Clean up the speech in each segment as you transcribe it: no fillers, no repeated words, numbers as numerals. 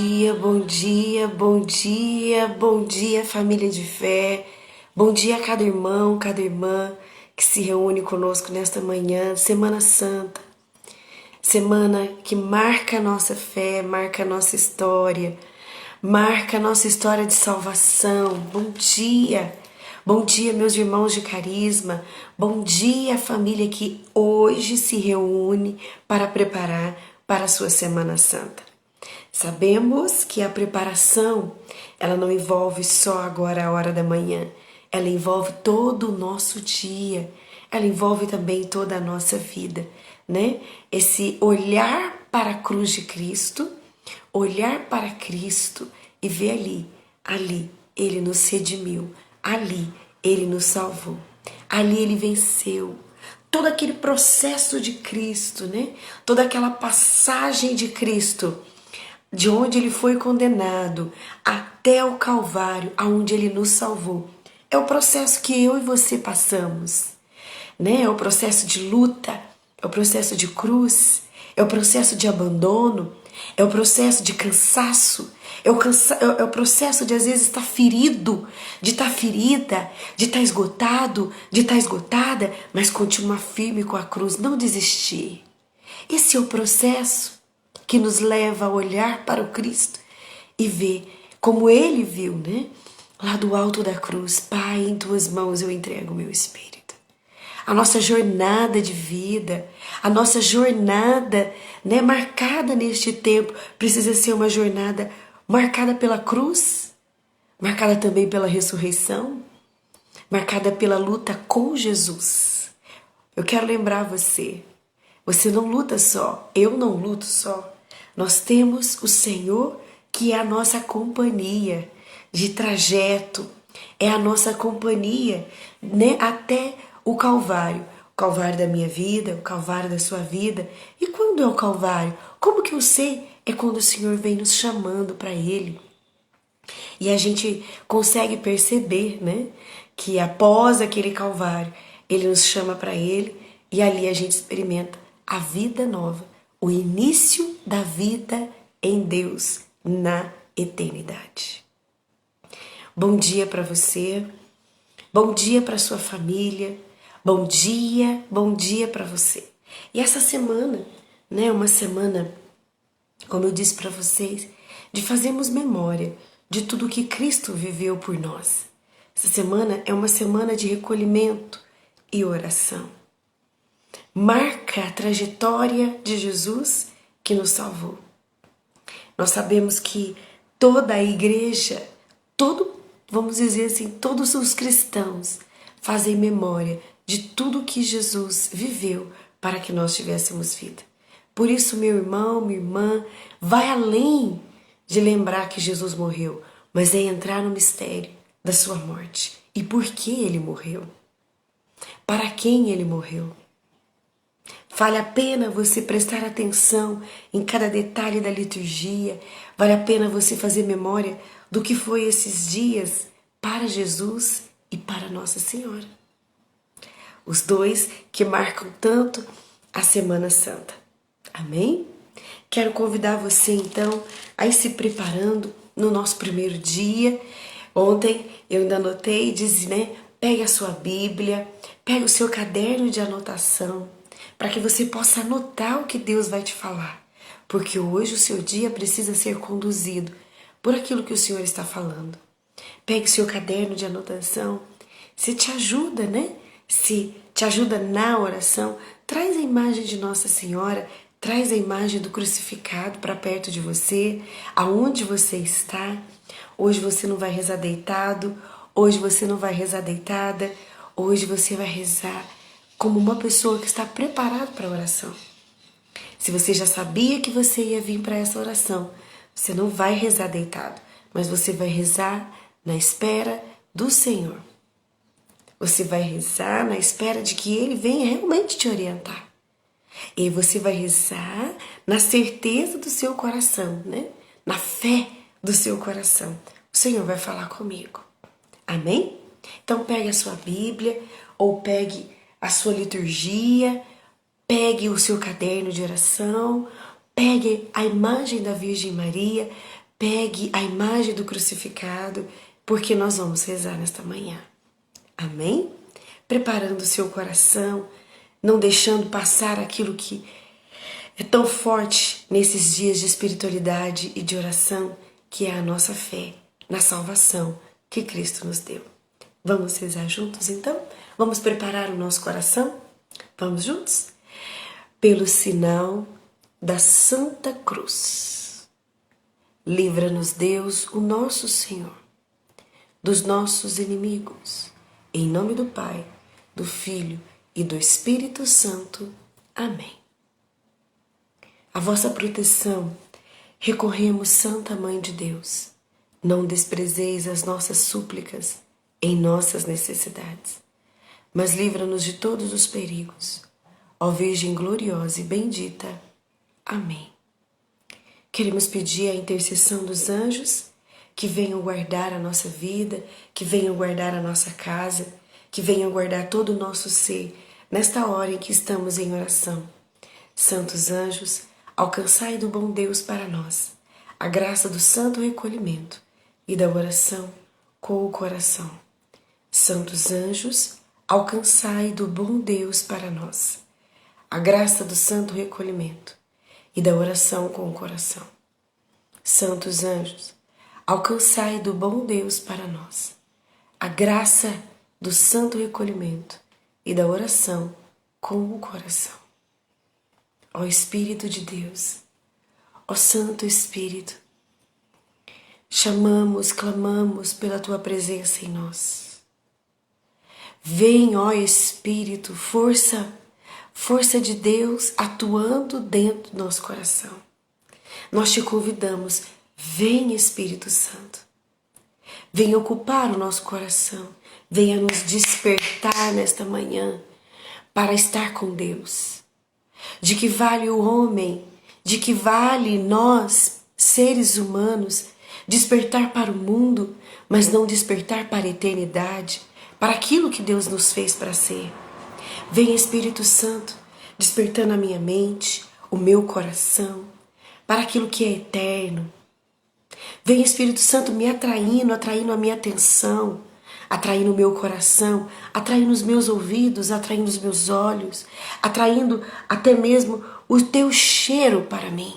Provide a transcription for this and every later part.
Bom dia, bom dia, bom dia, família de fé. Bom dia a cada irmão, cada irmã que se reúne conosco nesta manhã, Semana Santa. Semana que marca a nossa fé, marca a nossa história, marca a nossa história de salvação. Bom dia! Bom dia, meus irmãos de carisma. Bom dia, família que hoje se reúne para preparar para a sua Semana Santa. Sabemos que a preparação, ela não envolve só agora a hora da manhã, ela envolve todo o nosso dia, ela envolve também toda a nossa vida, né? Esse olhar para a cruz de Cristo, olhar para Cristo e ver ali Ele nos redimiu, ali Ele nos salvou, ali Ele venceu. Todo aquele processo de Cristo, né? Toda aquela passagem de Cristo, de onde ele foi condenado até o Calvário, aonde ele nos salvou. É o processo que eu e você passamos, né? É o processo de luta, é o processo de cruz, é o processo de abandono, é o processo de cansaço, é o processo de às vezes estar ferido, de estar ferida, de estar esgotado, de estar esgotada, mas continuar firme com a cruz, não desistir. Esse é o processo que nos leva a olhar para o Cristo e ver como Ele viu, né? Lá do alto da cruz, Pai, em Tuas mãos eu entrego o meu espírito. A nossa jornada de vida, a nossa jornada, né, marcada neste tempo, precisa ser uma jornada marcada pela cruz, marcada também pela ressurreição, marcada pela luta com Jesus. Eu quero lembrar você não luta só, eu não luto só. Nós temos o Senhor que é a nossa companhia de trajeto, é a nossa companhia, né, até o Calvário da minha vida, o Calvário da sua vida. E quando é o Calvário? Como que eu sei? É quando o Senhor vem nos chamando para Ele. E a gente consegue perceber, né, que após aquele Calvário, Ele nos chama para Ele e ali a gente experimenta a vida nova, o início da vida em Deus na eternidade. Bom dia para você, bom dia para sua família, bom dia para você. E essa semana, né, uma semana, como eu disse para vocês, de fazermos memória de tudo que Cristo viveu por nós. Essa semana é uma semana de recolhimento e oração. Marca a trajetória de Jesus que nos salvou. Nós sabemos que toda a igreja, vamos dizer assim, todos os cristãos fazem memória de tudo que Jesus viveu para que nós tivéssemos vida. Por isso, meu irmão, minha irmã, vai além de lembrar que Jesus morreu, mas é entrar no mistério da sua morte. E por que ele morreu? Para quem ele morreu? Vale a pena você prestar atenção em cada detalhe da liturgia. Vale a pena você fazer memória do que foi esses dias para Jesus e para Nossa Senhora. Os dois que marcam tanto a Semana Santa. Amém? Quero convidar você então a ir se preparando no nosso primeiro dia. Ontem eu ainda anotei e disse, né? Pegue a sua Bíblia, pegue o seu caderno de anotação, para que você possa anotar o que Deus vai te falar. Porque hoje o seu dia precisa ser conduzido por aquilo que o Senhor está falando. Pegue o seu caderno de anotação. Se te ajuda, né? Se te ajuda na oração, traz a imagem de Nossa Senhora, traz a imagem do crucificado para perto de você, aonde você está. Hoje você não vai rezar deitado, hoje você não vai rezar deitada, hoje você vai rezar como uma pessoa que está preparada para a oração. Se você já sabia que você ia vir para essa oração, você não vai rezar deitado, mas você vai rezar na espera do Senhor. Você vai rezar na espera de que Ele venha realmente te orientar. E você vai rezar na certeza do seu coração, né? Na fé do seu coração. O Senhor vai falar comigo. Amém? Então pegue a sua Bíblia ou pegue a sua liturgia, pegue o seu caderno de oração, pegue a imagem da Virgem Maria, pegue a imagem do crucificado, porque nós vamos rezar nesta manhã. Amém? Preparando o seu coração, não deixando passar aquilo que é tão forte nesses dias de espiritualidade e de oração, que é a nossa fé na salvação que Cristo nos deu. Vamos rezar juntos então? Vamos preparar o nosso coração? Vamos juntos? Pelo sinal da Santa Cruz, livra-nos Deus, o nosso Senhor, dos nossos inimigos. Em nome do Pai, do Filho e do Espírito Santo. Amém. A vossa proteção recorremos, Santa Mãe de Deus. Não desprezeis as nossas súplicas em nossas necessidades, mas livra-nos de todos os perigos. Ó Virgem gloriosa e bendita. Amém. Queremos pedir a intercessão dos anjos que venham guardar a nossa vida, que venham guardar a nossa casa, que venham guardar todo o nosso ser nesta hora em que estamos em oração. Santos anjos, alcançai do bom Deus para nós a graça do santo recolhimento e da oração com o coração. Santos anjos, alcançai do bom Deus para nós a graça do santo recolhimento e da oração com o coração. Santos anjos, alcançai do bom Deus para nós a graça do santo recolhimento e da oração com o coração. Ó Espírito de Deus, ó Santo Espírito, chamamos, clamamos pela Tua presença em nós. Vem, ó Espírito, força de Deus atuando dentro do nosso coração. Nós te convidamos, vem Espírito Santo, venha ocupar o nosso coração, venha nos despertar nesta manhã para estar com Deus. De que vale o homem, de que vale nós, seres humanos, despertar para o mundo, mas não despertar para a eternidade, para aquilo que Deus nos fez para ser. Venha Espírito Santo, despertando a minha mente, o meu coração, para aquilo que é eterno. Venha Espírito Santo me atraindo a minha atenção, atraindo o meu coração, atraindo os meus ouvidos, atraindo os meus olhos, atraindo até mesmo o teu cheiro para mim.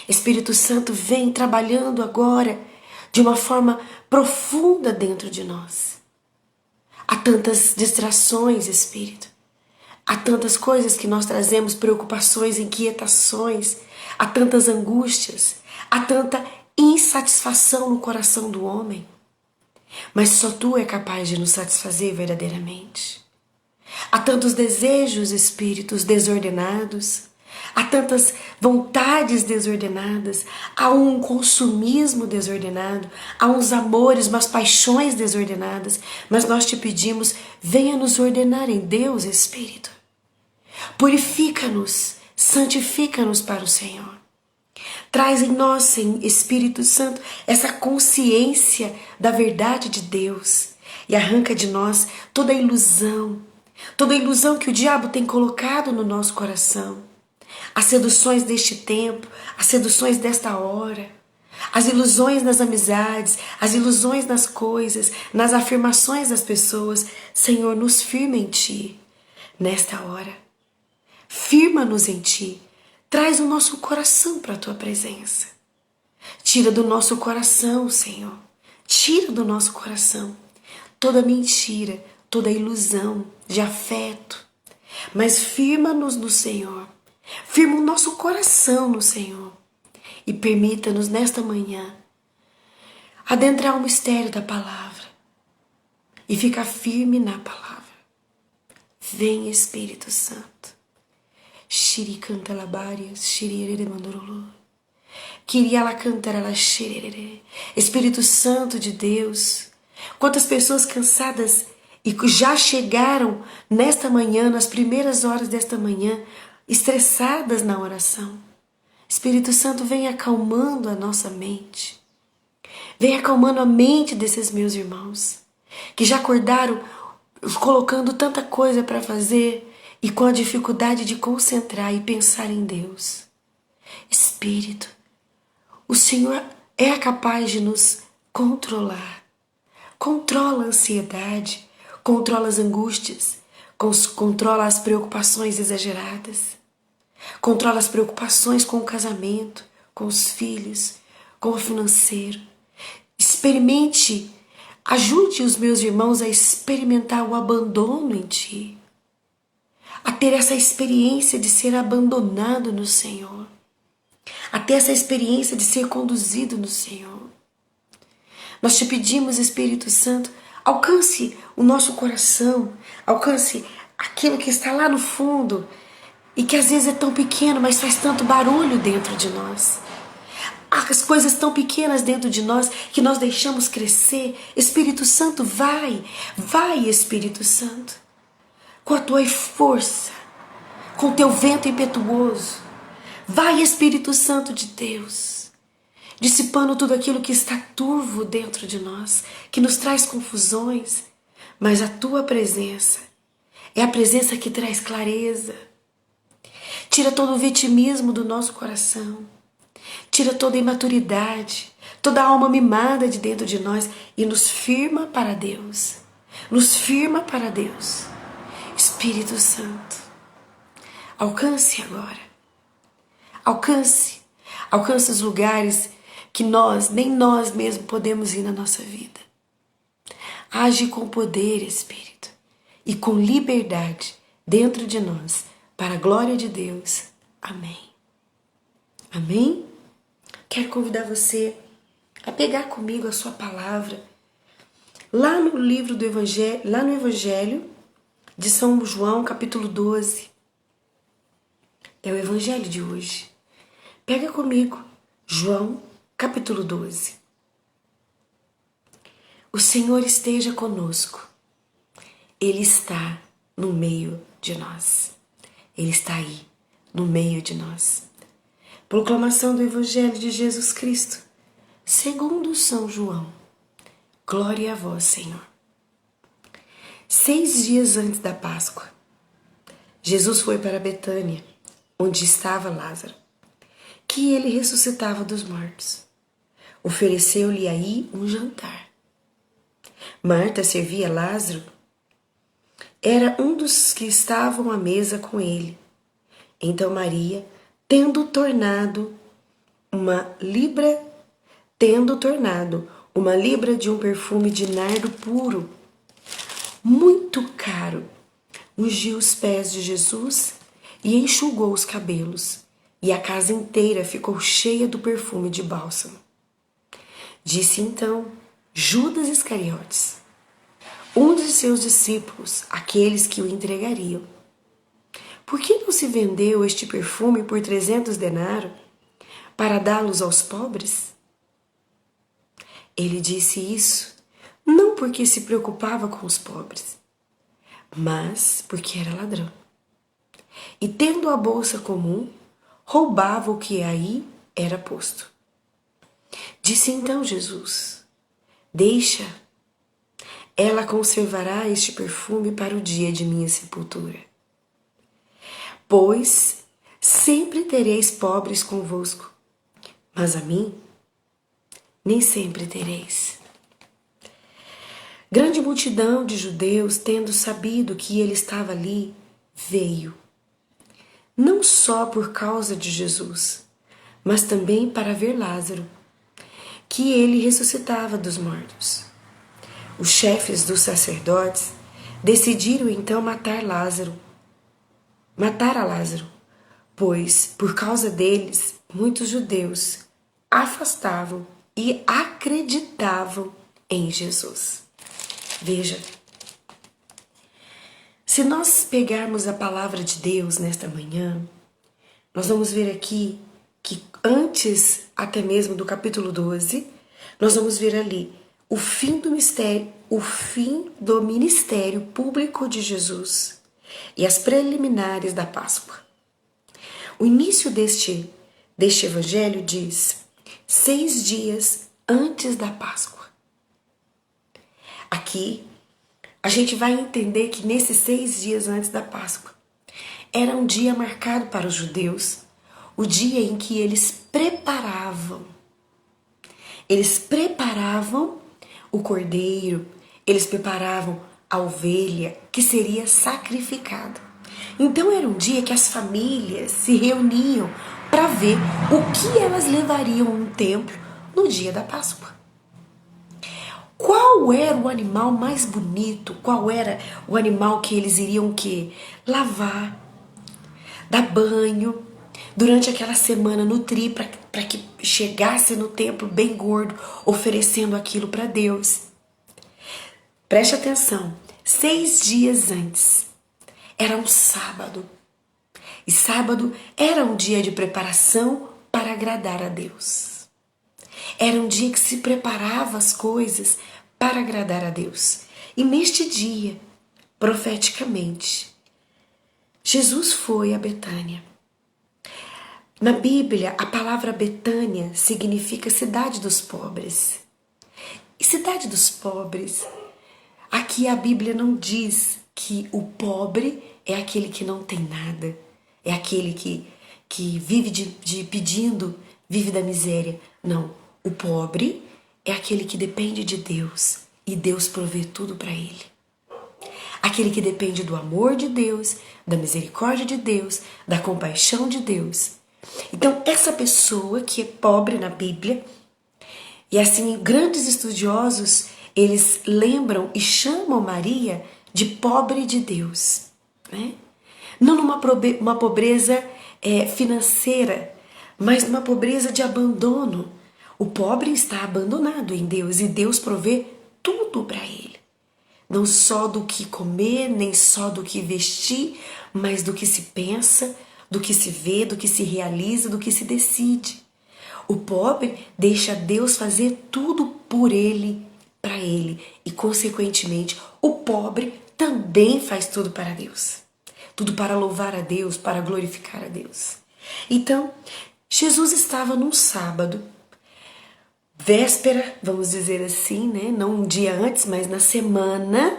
Espírito Santo, vem trabalhando agora de uma forma profunda dentro de nós. Há tantas distrações, Espírito. Há tantas coisas que nós trazemos, preocupações, inquietações. Há tantas angústias. Há tanta insatisfação no coração do homem. Mas só Tu é capaz de nos satisfazer verdadeiramente. Há tantos desejos, espíritos desordenados. Há tantas vontades desordenadas, há um consumismo desordenado, há uns amores, umas paixões desordenadas, mas nós te pedimos, venha nos ordenar em Deus, Espírito. Purifica-nos, santifica-nos para o Senhor. Traz em nós, Espírito Santo, essa consciência da verdade de Deus e arranca de nós toda a ilusão que o diabo tem colocado no nosso coração. As seduções deste tempo, as seduções desta hora, as ilusões nas amizades, as ilusões nas coisas, nas afirmações das pessoas. Senhor, nos firma em Ti nesta hora. Firma-nos em Ti. Traz o nosso coração para a Tua presença. Tira do nosso coração, Senhor. Tira do nosso coração toda mentira, toda ilusão de afeto. Mas firma-nos no Senhor. Firma o nosso coração no Senhor e permita-nos nesta manhã adentrar o mistério da palavra e ficar firme na palavra. Vem Espírito Santo. Shiri canta labarias, shiri mandorolo. Queria ela cantar ela shiri. Espírito Santo de Deus, quantas pessoas cansadas e já chegaram nesta manhã, nas primeiras horas desta manhã, estressadas na oração. Espírito Santo, vem acalmando a nossa mente. Vem acalmando a mente desses meus irmãos, que já acordaram colocando tanta coisa para fazer e com a dificuldade de concentrar e pensar em Deus. Espírito, o Senhor é capaz de nos controlar. Controla a ansiedade, controla as angústias, controla as preocupações exageradas, controla as preocupações com o casamento, com os filhos, com o financeiro. Experimente, ajude os meus irmãos a experimentar o abandono em Ti, a ter essa experiência de ser abandonado no Senhor, a ter essa experiência de ser conduzido no Senhor. Nós te pedimos, Espírito Santo, alcance o nosso coração, alcance aquilo que está lá no fundo e que às vezes é tão pequeno, mas faz tanto barulho dentro de nós. As coisas tão pequenas dentro de nós que nós deixamos crescer. Espírito Santo, vai, Espírito Santo, com a tua força, com o teu vento impetuoso. Vai, Espírito Santo de Deus, dissipando tudo aquilo que está turvo dentro de nós, que nos traz confusões, mas a tua presença é a presença que traz clareza. Tira todo o vitimismo do nosso coração, tira toda a imaturidade, toda a alma mimada de dentro de nós e nos firma para Deus. Nos firma para Deus. Espírito Santo, alcance agora. Alcance os lugares que nem nós mesmos podemos ir na nossa vida. Age com poder, Espírito, e com liberdade dentro de nós, para a glória de Deus. Amém. Amém? Quero convidar você a pegar comigo a sua palavra lá no livro do Evangelho, lá no Evangelho de São João, capítulo 12. É o Evangelho de hoje. Pega comigo, João, capítulo 12. O Senhor esteja conosco. Ele está no meio de nós. Ele está aí, no meio de nós. Proclamação do Evangelho de Jesus Cristo, segundo São João. Glória a vós, Senhor. 6 dias antes da Páscoa, Jesus foi para Betânia, onde estava Lázaro, que ele ressuscitava dos mortos. Ofereceu-lhe aí um jantar. Marta servia Lázaro. Era um dos que estavam à mesa com ele. Então Maria, tendo tornado uma libra de um perfume de nardo puro, muito caro, ungiu os pés de Jesus e enxugou os cabelos, e a casa inteira ficou cheia do perfume de bálsamo. Disse então Judas Iscariotes, um de seus discípulos, aqueles que o entregariam: por que não se vendeu este perfume por 300 denários para dá-los aos pobres? Ele disse isso não porque se preocupava com os pobres, mas porque era ladrão. E tendo a bolsa comum, roubava o que aí era posto. Disse então Jesus: deixa, ela conservará este perfume para o dia de minha sepultura. Pois sempre tereis pobres convosco, mas a mim nem sempre tereis. Grande multidão de judeus, tendo sabido que ele estava ali, veio, não só por causa de Jesus, mas também para ver Lázaro, que ele ressuscitava dos mortos. Os chefes dos sacerdotes decidiram então matar a Lázaro, pois por causa deles muitos judeus afastavam e acreditavam em Jesus. Veja, se nós pegarmos a palavra de Deus nesta manhã, nós vamos ver aqui que antes até mesmo do capítulo 12, nós vamos ver ali o fim do ministério público de Jesus e as preliminares da Páscoa. O início deste evangelho diz 6 dias antes da Páscoa. Aqui, a gente vai entender que nesses 6 dias antes da Páscoa, era um dia marcado para os judeus, o dia em que eles preparavam Eles preparavam o cordeiro, eles preparavam a ovelha que seria sacrificada. Então era um dia que as famílias se reuniam para ver o que elas levariam no templo no dia da Páscoa. Qual era o animal mais bonito? Qual era o animal que eles iriam lavar, dar banho, durante aquela semana nutrir para que chegasse no templo bem gordo, oferecendo aquilo para Deus. Preste atenção, 6 dias antes, era um sábado. E sábado era um dia de preparação para agradar a Deus. Era um dia que se preparava as coisas para agradar a Deus. E neste dia, profeticamente, Jesus foi a Betânia. Na Bíblia, a palavra Betânia significa cidade dos pobres. E cidade dos pobres, aqui a Bíblia não diz que o pobre é aquele que não tem nada, é aquele que vive de pedindo, vive da miséria. Não, o pobre é aquele que depende de Deus e Deus provê tudo para ele. Aquele que depende do amor de Deus, da misericórdia de Deus, da compaixão de Deus. Então, essa pessoa que é pobre na Bíblia, e assim, grandes estudiosos, eles lembram e chamam Maria de pobre de Deus, né? Não numa uma pobreza financeira, mas numa pobreza de abandono. O pobre está abandonado em Deus e Deus provê tudo para ele. Não só do que comer, nem só do que vestir, mas do que se pensa, do que se vê, do que se realiza, do que se decide. O pobre deixa Deus fazer tudo por ele, para ele. E, consequentemente, o pobre também faz tudo para Deus. Tudo para louvar a Deus, para glorificar a Deus. Então, Jesus estava num sábado, véspera, vamos dizer assim, né? Não um dia antes, mas na semana,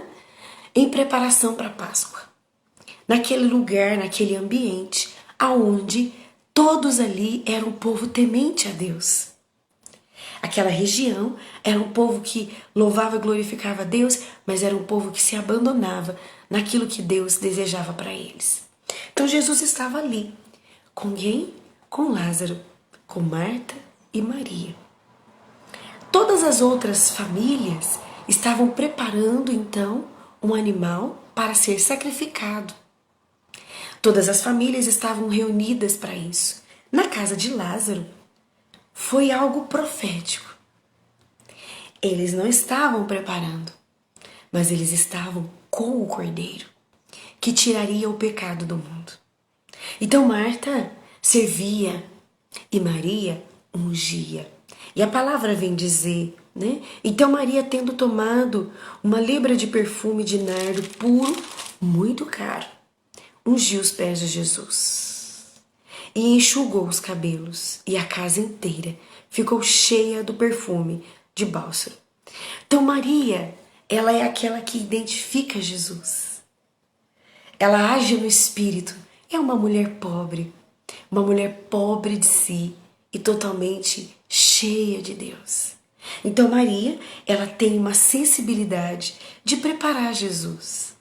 em preparação para a Páscoa. Naquele lugar, naquele ambiente, aonde todos ali eram um povo temente a Deus. Aquela região era um povo que louvava e glorificava a Deus, mas era um povo que se abandonava naquilo que Deus desejava para eles. Então Jesus estava ali. Com quem? Com Lázaro, com Marta e Maria. Todas as outras famílias estavam preparando então um animal para ser sacrificado. Todas as famílias estavam reunidas para isso. Na casa de Lázaro, foi algo profético. Eles não estavam preparando, mas eles estavam com o Cordeiro, que tiraria o pecado do mundo. Então Marta servia e Maria ungia. E a palavra vem dizer, né? Então Maria, tendo tomado uma libra de perfume de nardo puro, muito caro, ungiu os pés de Jesus e enxugou os cabelos, e a casa inteira ficou cheia do perfume de bálsamo. Então Maria, ela é aquela que identifica Jesus. Ela age no espírito. É uma mulher pobre de si e totalmente cheia de Deus. Então Maria, ela tem uma sensibilidade de preparar Jesus,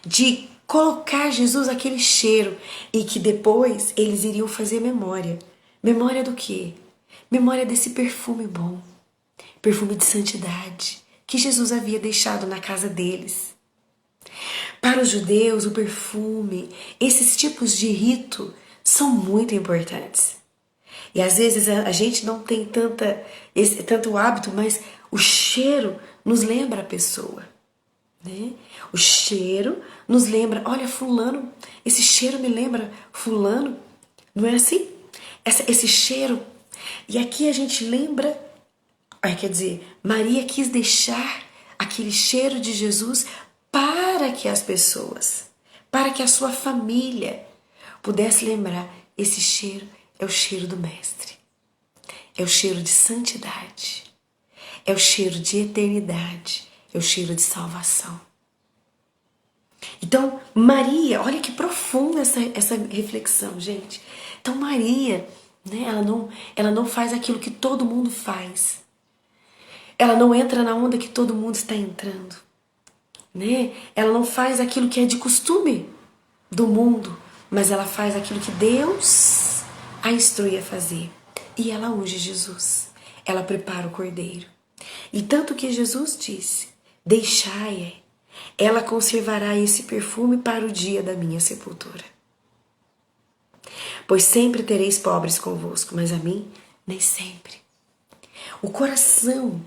de colocar Jesus aquele cheiro, e que depois eles iriam fazer memória. Memória do quê? Memória desse perfume bom, perfume de santidade que Jesus havia deixado na casa deles. Para os judeus, o perfume, esses tipos de rito são muito importantes. E às vezes a gente não tem tanto hábito, mas o cheiro nos lembra a pessoa, né? O cheiro nos lembra, olha, fulano, esse cheiro me lembra fulano, não é assim? Esse cheiro. E aqui a gente lembra, quer dizer, Maria quis deixar aquele cheiro de Jesus para que as pessoas, para que a sua família pudesse lembrar, esse cheiro é o cheiro do Mestre, é o cheiro de santidade, é o cheiro de eternidade, é o cheiro de salvação. Então, Maria, olha que profunda essa reflexão, gente. Então, Maria, né? Ela não faz aquilo que todo mundo faz. Ela não entra na onda que todo mundo está entrando, né? Ela não faz aquilo que é de costume do mundo, mas ela faz aquilo que Deus a instrui a fazer. E ela unge Jesus. Ela prepara o cordeiro. E tanto que Jesus disse: deixai-a, ela conservará esse perfume para o dia da minha sepultura. Pois sempre tereis pobres convosco, mas a mim nem sempre. O coração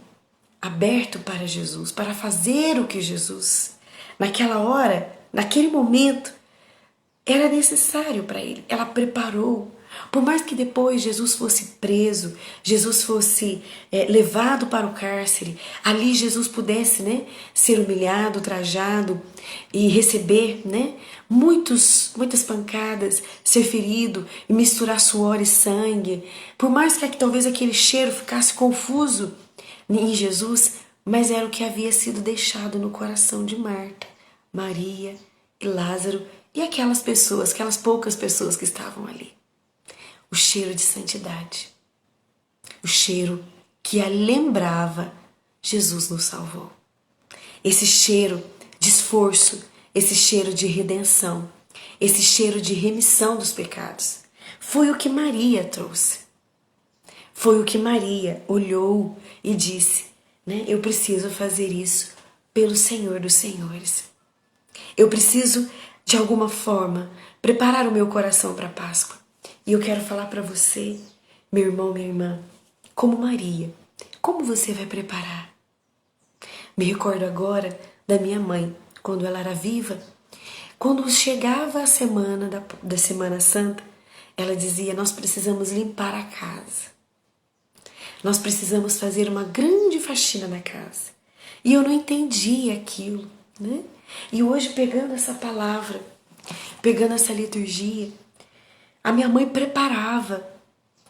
aberto para Jesus, para fazer o que Jesus, naquela hora, naquele momento, era necessário para ele. Ela preparou. Por mais que depois Jesus fosse preso, Jesus fosse levado para o cárcere, ali Jesus pudesse, né, ser humilhado, trajado e receber, né, muitas pancadas, ser ferido e misturar suor e sangue. Por mais que talvez aquele cheiro ficasse confuso em Jesus, mas era o que havia sido deixado no coração de Marta, Maria e Lázaro e aquelas pessoas, aquelas poucas pessoas que estavam ali. O cheiro de santidade, o cheiro que a lembrava: Jesus nos salvou. Esse cheiro de esforço, esse cheiro de redenção, esse cheiro de remissão dos pecados, foi o que Maria trouxe. Foi o que Maria olhou e disse, né? Eu preciso fazer isso pelo Senhor dos Senhores. Eu preciso, de alguma forma, preparar o meu coração para a Páscoa. E eu quero falar para você, meu irmão, minha irmã, como Maria, como você vai preparar? Me recordo agora da minha mãe, quando ela era viva, quando chegava a semana da Semana Santa, ela dizia: nós precisamos limpar a casa. Nós precisamos fazer uma grande faxina na casa. E eu não entendia aquilo, né? E hoje, pegando essa palavra, pegando essa liturgia, a minha mãe preparava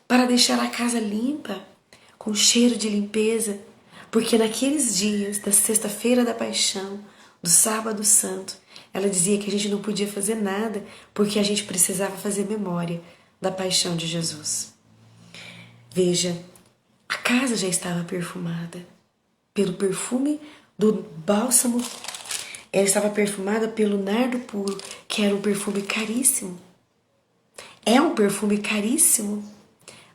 para deixar a casa limpa, com cheiro de limpeza, porque naqueles dias da sexta-feira da Paixão, do Sábado Santo, ela dizia que a gente não podia fazer nada porque a gente precisava fazer memória da paixão de Jesus. Veja, a casa já estava perfumada pelo perfume do bálsamo. Ela estava perfumada pelo nardo puro, que era um perfume caríssimo. É um perfume caríssimo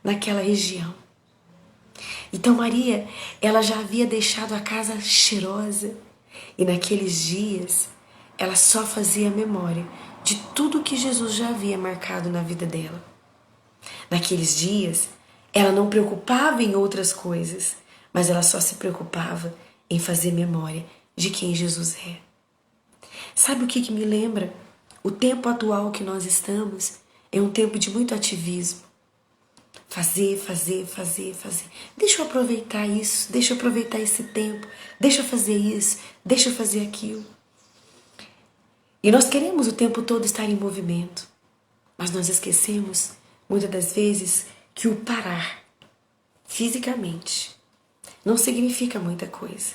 naquela região. Então Maria, ela já havia deixado a casa cheirosa e naqueles dias ela só fazia memória de tudo que Jesus já havia marcado na vida dela. Naqueles dias, ela não preocupava em outras coisas, mas ela só se preocupava em fazer memória de quem Jesus é. Sabe o que me lembra? O tempo atual que nós estamos é um tempo de muito ativismo. Fazer. Deixa eu aproveitar isso, deixa eu aproveitar esse tempo, deixa eu fazer isso, deixa eu fazer aquilo. E nós queremos o tempo todo estar em movimento, mas nós esquecemos, muitas das vezes, que o parar fisicamente não significa muita coisa.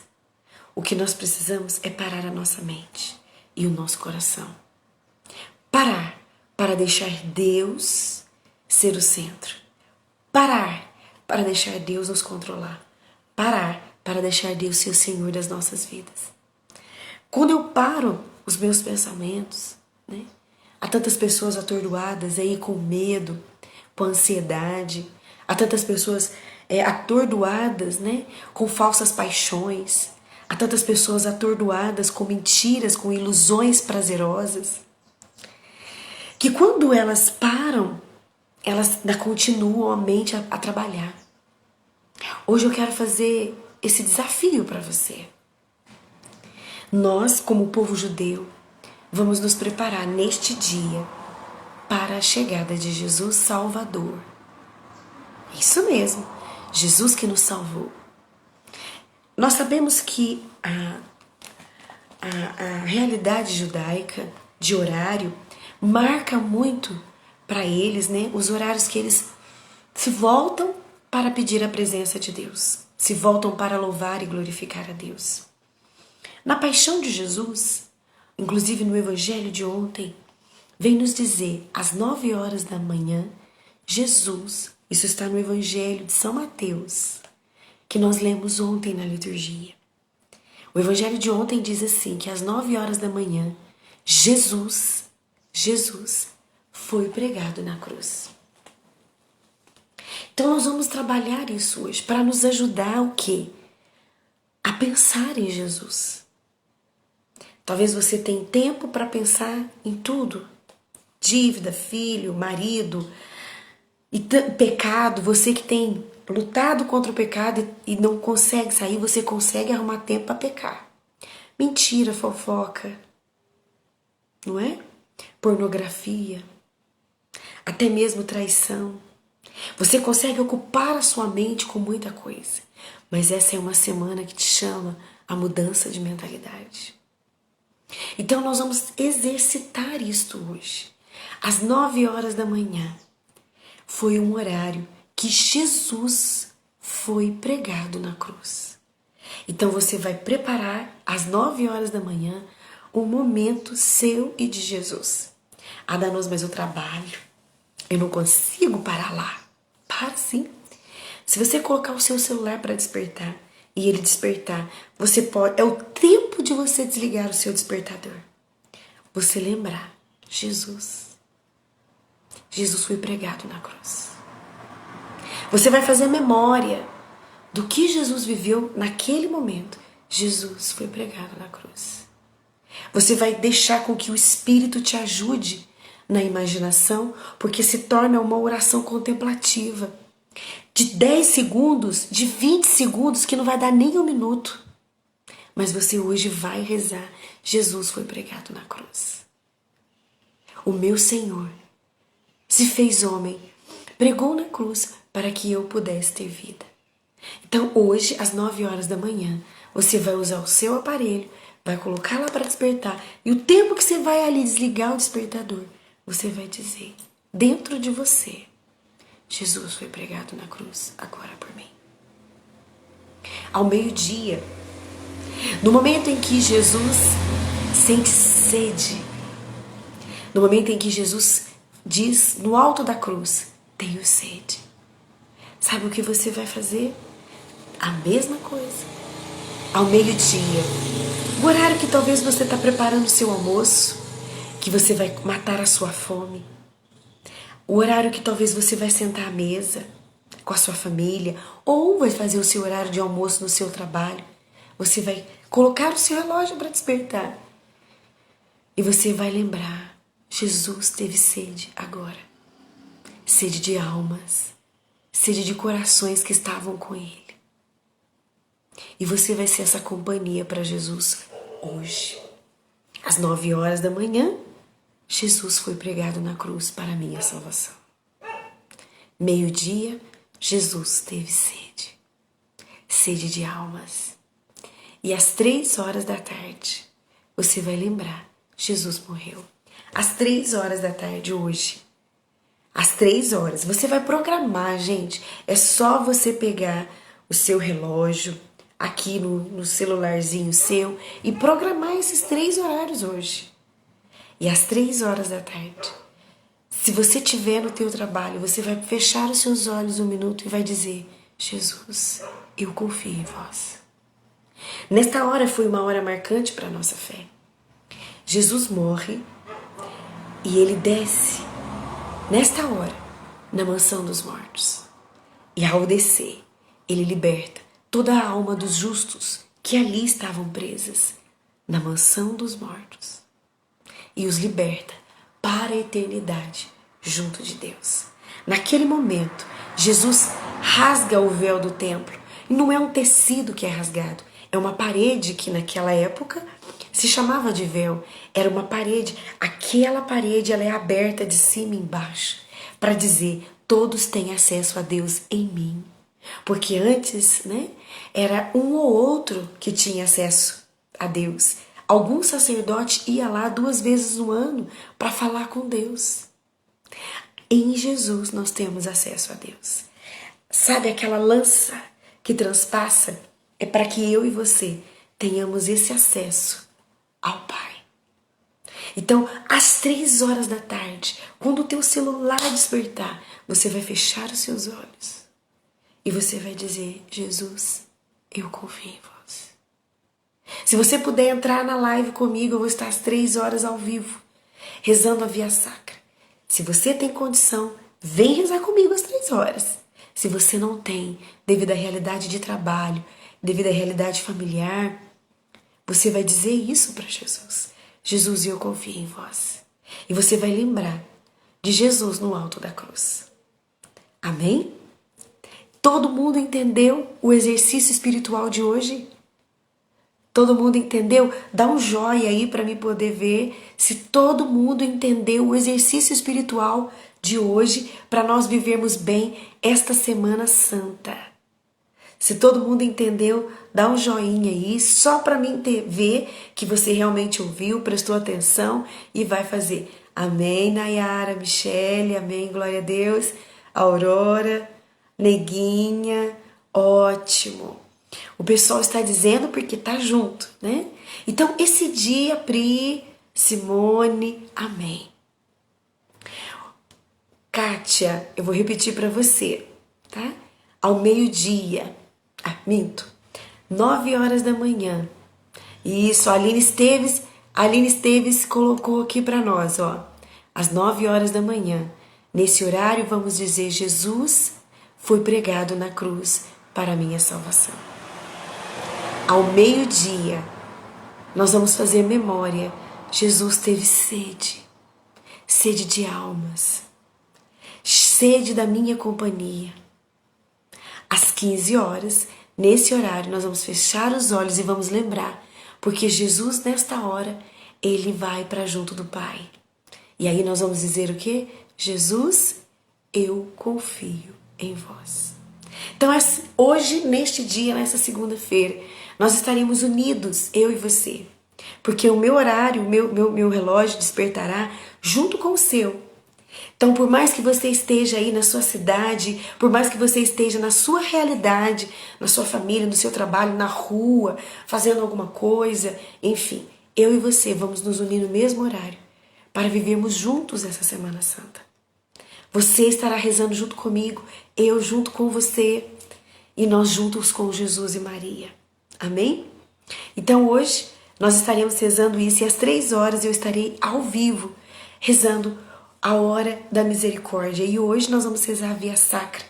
O que nós precisamos é parar a nossa mente e o nosso coração. Parar para deixar Deus ser o centro. Parar para deixar Deus nos controlar. Parar para deixar Deus ser o Senhor das nossas vidas. Quando eu paro os meus pensamentos, né? Há tantas pessoas atordoadas aí com medo, com ansiedade. Há tantas pessoas atordoadas, né? Com falsas paixões. Há tantas pessoas atordoadas com mentiras, com ilusões prazerosas. Que quando elas param, elas ainda continuam a mente a trabalhar. Hoje eu quero fazer esse desafio para você. Nós, como povo judeu, vamos nos preparar neste dia para a chegada de Jesus Salvador. Isso mesmo, Jesus que nos salvou. Nós sabemos que a realidade judaica de horário marca muito para eles, né, os horários que eles se voltam para pedir a presença de Deus, se voltam para louvar e glorificar a Deus. Na paixão de Jesus, inclusive no evangelho de ontem, vem nos dizer, às 9 horas da manhã, Jesus Isso está no Evangelho de São Mateus, que nós lemos ontem na liturgia. O Evangelho de ontem diz assim, que às 9 horas da manhã, Jesus foi pregado na cruz. Então nós vamos trabalhar isso hoje para nos ajudar o quê? A pensar em Jesus. Talvez você tenha tempo para pensar em tudo. Dívida, filho, marido, e pecado. Você que tem lutado contra o pecado e não consegue sair, você consegue arrumar tempo para pecar. Mentira, fofoca, não é? Pornografia, até mesmo traição. Você consegue ocupar a sua mente com muita coisa, mas essa é uma semana que te chama a mudança de mentalidade. Então nós vamos exercitar isto hoje. Às 9 horas da manhã foi um horário que Jesus foi pregado na cruz. Então você vai preparar às 9 horas da manhã um momento seu e de Jesus. Ah, Danos, mas eu trabalho, eu não consigo parar lá. Para sim. Se você colocar o seu celular para despertar e ele despertar, você pode. É o tempo de você desligar o seu despertador. Você lembrar, Jesus foi pregado na cruz. Você vai fazer memória do que Jesus viveu naquele momento. Jesus foi pregado na cruz. Você vai deixar com que o Espírito te ajude na imaginação, porque se torna uma oração contemplativa. De 10 segundos, de 20 segundos, que não vai dar nem um minuto. Mas você hoje vai rezar. Jesus foi pregado na cruz. O meu Senhor se fez homem, pregou na cruz para que eu pudesse ter vida. Então hoje, às 9 horas da manhã, você vai usar o seu aparelho, vai colocar lá para despertar, e o tempo que você vai ali desligar o despertador, você vai dizer, dentro de você, Jesus foi pregado na cruz agora por mim. Ao meio-dia, no momento em que Jesus sente sede, no momento em que Jesus diz no alto da cruz, tenho sede. Sabe o que você vai fazer? A mesma coisa. Ao meio-dia, o horário que talvez você está preparando o seu almoço, que você vai matar a sua fome. O horário que talvez você vai sentar à mesa com a sua família, ou vai fazer o seu horário de almoço no seu trabalho. Você vai colocar o seu relógio para despertar. E você vai lembrar, Jesus teve sede agora. Sede de almas, sede de corações que estavam com Ele. E você vai ser essa companhia para Jesus hoje. Às 9 horas da manhã, Jesus foi pregado na cruz para a minha salvação. Meio-dia, Jesus teve sede. Sede de almas. E às 3 horas da tarde, você vai lembrar, Jesus morreu. Às 3 horas da tarde hoje. Às 3 horas. Você vai programar, gente. É só você pegar o seu relógio aqui no celularzinho seu e programar esses 3 horários hoje. E às 3 horas da tarde, se você estiver no teu trabalho, você vai fechar os seus olhos um minuto e vai dizer, Jesus, eu confio em vós. Nesta hora foi uma hora marcante para a nossa fé. Jesus morre e ele desce, nesta hora, na mansão dos mortos. E ao descer, ele liberta toda a alma dos justos que ali estavam presas, na mansão dos mortos. E os liberta para a eternidade, junto de Deus. Naquele momento, Jesus rasga o véu do templo. E não é um tecido que é rasgado, é uma parede que naquela época se chamava de véu. Era uma parede. Aquela parede ela é aberta de cima e embaixo para dizer, todos têm acesso a Deus em mim. Porque antes, era um ou outro que tinha acesso a Deus. Algum sacerdote ia lá 2 vezes no ano para falar com Deus. Em Jesus nós temos acesso a Deus. Sabe aquela lança que transpassa? É para que eu e você tenhamos esse acesso ao Pai. Então, às 3 horas da tarde, quando o teu celular despertar, você vai fechar os seus olhos e você vai dizer: Jesus, eu confio em vós. Se você puder entrar na live comigo, eu vou estar às 3 horas ao vivo, rezando a Via Sacra. Se você tem condição, vem rezar comigo às 3 horas. Se você não tem, devido à realidade de trabalho, devido à realidade familiar, você vai dizer isso para Jesus: Jesus, eu confio em vós. E você vai lembrar de Jesus no alto da cruz. Amém? Todo mundo entendeu o exercício espiritual de hoje? Todo mundo entendeu? Dá um joinha aí para mim poder ver se todo mundo entendeu o exercício espiritual de hoje para nós vivermos bem esta Semana Santa. Se todo mundo entendeu, dá um joinha aí só para mim ver que você realmente ouviu, prestou atenção e vai fazer. Amém, Nayara, Michele, amém, glória a Deus, Aurora, Neguinha, ótimo. O pessoal está dizendo porque tá junto, né? Então, esse dia, Pri, Simone, amém. Kátia, eu vou repetir para você, tá? Ao meio-dia, minto, 9 horas da manhã. Isso, a Aline Esteves colocou aqui para nós, ó. Às 9 horas da manhã. Nesse horário, vamos dizer: Jesus foi pregado na cruz para a minha salvação. Ao meio-dia, nós vamos fazer memória. Jesus teve sede, sede de almas, sede da minha companhia. Às 15 horas, nesse horário, nós vamos fechar os olhos e vamos lembrar, porque Jesus, nesta hora, ele vai para junto do Pai. E aí nós vamos dizer o quê? Jesus, eu confio em vós. Então, hoje, neste dia, nessa segunda-feira, nós estaremos unidos, eu e você. Porque o meu horário, o meu relógio despertará junto com o seu. Então, por mais que você esteja aí na sua cidade, por mais que você esteja na sua realidade, na sua família, no seu trabalho, na rua, fazendo alguma coisa, enfim, eu e você vamos nos unir no mesmo horário para vivermos juntos essa Semana Santa. Você estará rezando junto comigo, eu junto com você e nós juntos com Jesus e Maria. Amém? Então hoje nós estaremos rezando isso e às 3 horas eu estarei ao vivo rezando a hora da misericórdia. E hoje nós vamos rezar a Via Sacra.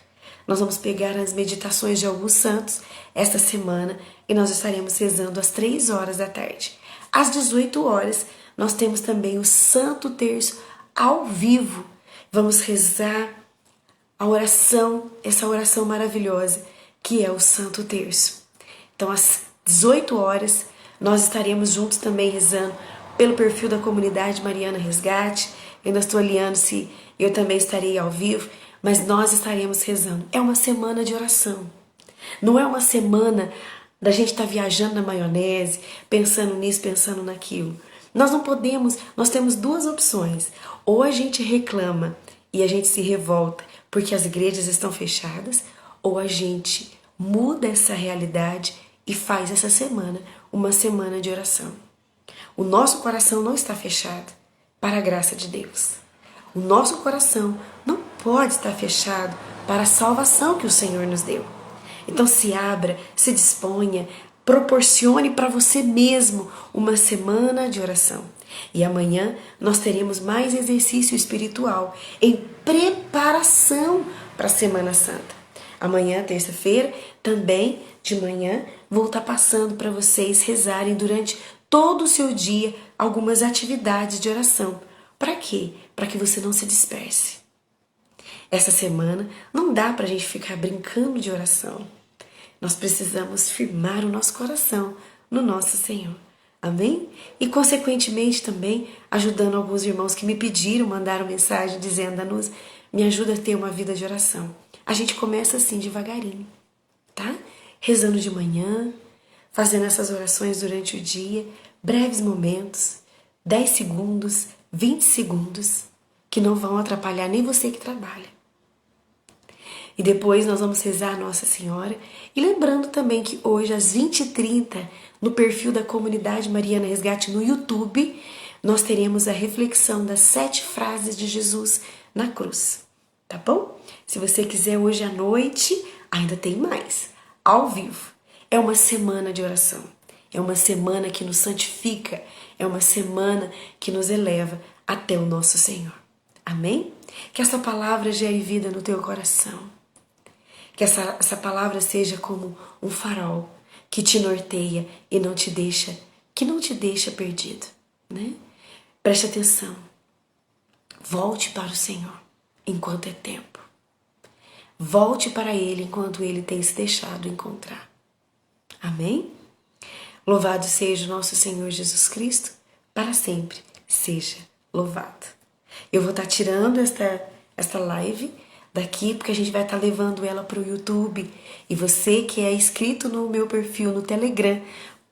Nós vamos pegar as meditações de alguns santos esta semana e nós estaremos rezando às 3 horas da tarde. Às 18 horas nós temos também o Santo Terço ao vivo. Vamos rezar a oração, essa oração maravilhosa que é o Santo Terço. Então, às 18 horas, nós estaremos juntos também rezando pelo perfil da comunidade Mariana Resgate. Eu ainda estou olhando se eu também estarei ao vivo, mas nós estaremos rezando. É uma semana de oração. Não é uma semana da gente estar viajando na maionese, pensando nisso, pensando naquilo. Nós não podemos, nós temos duas opções. Ou a gente reclama e a gente se revolta porque as igrejas estão fechadas, ou a gente muda essa realidade e faz essa semana uma semana de oração. O nosso coração não está fechado para a graça de Deus. O nosso coração não pode estar fechado para a salvação que o Senhor nos deu. Então se abra, se disponha, proporcione para você mesmo uma semana de oração. E amanhã nós teremos mais exercício espiritual em preparação para a Semana Santa. Amanhã, terça-feira, também de manhã, vou estar passando para vocês rezarem durante todo o seu dia algumas atividades de oração. Para quê? Para que você não se disperse. Essa semana não dá para a gente ficar brincando de oração. Nós precisamos firmar o nosso coração no nosso Senhor. Amém? E consequentemente também ajudando alguns irmãos que me pediram, mandaram mensagem dizendo: Danusa, me ajuda a ter uma vida de oração. A gente começa assim devagarinho, tá? Rezando de manhã, fazendo essas orações durante o dia, breves momentos, 10 segundos, 20 segundos, que não vão atrapalhar nem você que trabalha. E depois nós vamos rezar a Nossa Senhora. E lembrando também que hoje às 20h30, no perfil da comunidade Mariana Resgate no YouTube, nós teremos a reflexão das 7 frases de Jesus na cruz, tá bom? Se você quiser hoje à noite, ainda tem mais, ao vivo. É uma semana de oração, é uma semana que nos santifica, é uma semana que nos eleva até o nosso Senhor. Amém? Que essa palavra gere vida no teu coração. Que essa palavra seja como um farol que te norteia e não te deixa perdido, né? Preste atenção. Volte para o Senhor enquanto é tempo. Volte para Ele enquanto Ele tem se deixado encontrar. Amém? Louvado seja o nosso Senhor Jesus Cristo, para sempre seja louvado. Eu vou estar tirando esta live daqui, porque a gente vai estar levando ela para o YouTube. E você que é inscrito no meu perfil no Telegram,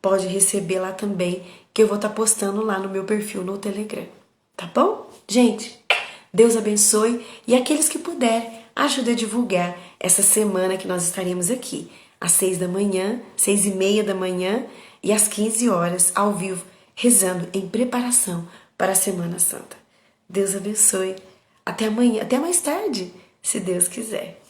pode receber lá também, que eu vou estar postando lá no meu perfil no Telegram. Tá bom? Gente, Deus abençoe. E aqueles que puderem, ajude a divulgar essa semana que nós estaremos aqui, às 6 da manhã, 6:30 da manhã e às 15 horas, ao vivo, rezando em preparação para a Semana Santa. Deus abençoe. Até amanhã, até mais tarde, se Deus quiser.